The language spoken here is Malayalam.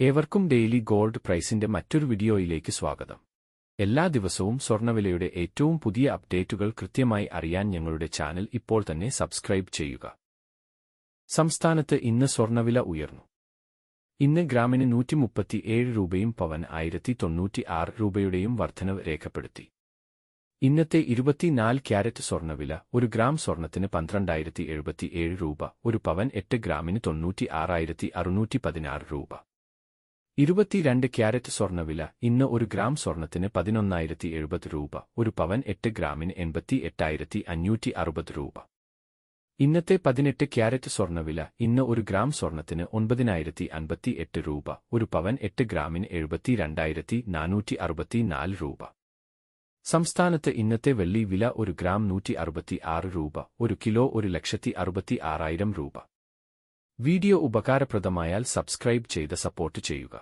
ഏവർക്കും ഡെയിലി ഗോൾഡ് പ്രൈസിന്റെ മറ്റൊരു വീഡിയോയിലേക്ക് സ്വാഗതം. എല്ലാ ദിവസവും സ്വർണ്ണവിലയുടെ ഏറ്റവും പുതിയ അപ്ഡേറ്റുകൾ കൃത്യമായി അറിയാൻ ഞങ്ങളുടെ ചാനൽ ഇപ്പോൾ തന്നെ സബ്സ്ക്രൈബ് ചെയ്യുക. സംസ്ഥാനത്ത് ഇന്ന് സ്വർണ്ണവില ഉയർന്നു. ഇന്ന് ഗ്രാമിന് 137 രൂപയും പവന് 1096 രൂപയുടെയും വർധനവ് രേഖപ്പെടുത്തി. ഇന്നത്തെ 24 ക്യാരറ്റ് സ്വർണ്ണവില ഒരു ഗ്രാം സ്വർണ്ണത്തിന് 12,077 രൂപ, ഒരു പവൻ 8 ഗ്രാമിന് 96,616 രൂപ. 22 ക്യാരറ്റ് സ്വർണ്ണവില ഇന്ന് ഒരു ഗ്രാം സ്വർണ്ണത്തിന് 11,070 രൂപ, ഒരു പവൻ 8 ഗ്രാമിന് 88,560 രൂപ. ഇന്നത്തെ 18 ക്യാരറ്റ് സ്വർണ്ണവില ഇന്ന് ഒരു ഗ്രാം സ്വർണ്ണത്തിന് 9,058 രൂപ, ഒരു പവൻ 8 ഗ്രാമിന് 72,464 രൂപ. സംസ്ഥാനത്ത് ഇന്നത്തെ വെള്ളി വില ഒരു ഗ്രാം 166 രൂപ, ഒരു കിലോ 1,66,000 രൂപ. വീഡിയോ ഉപകാരപ്രദമായാൽ സബ്സ്ക്രൈബ് ചെയ്ത് സപ്പോർട്ട് ചെയ്യുക.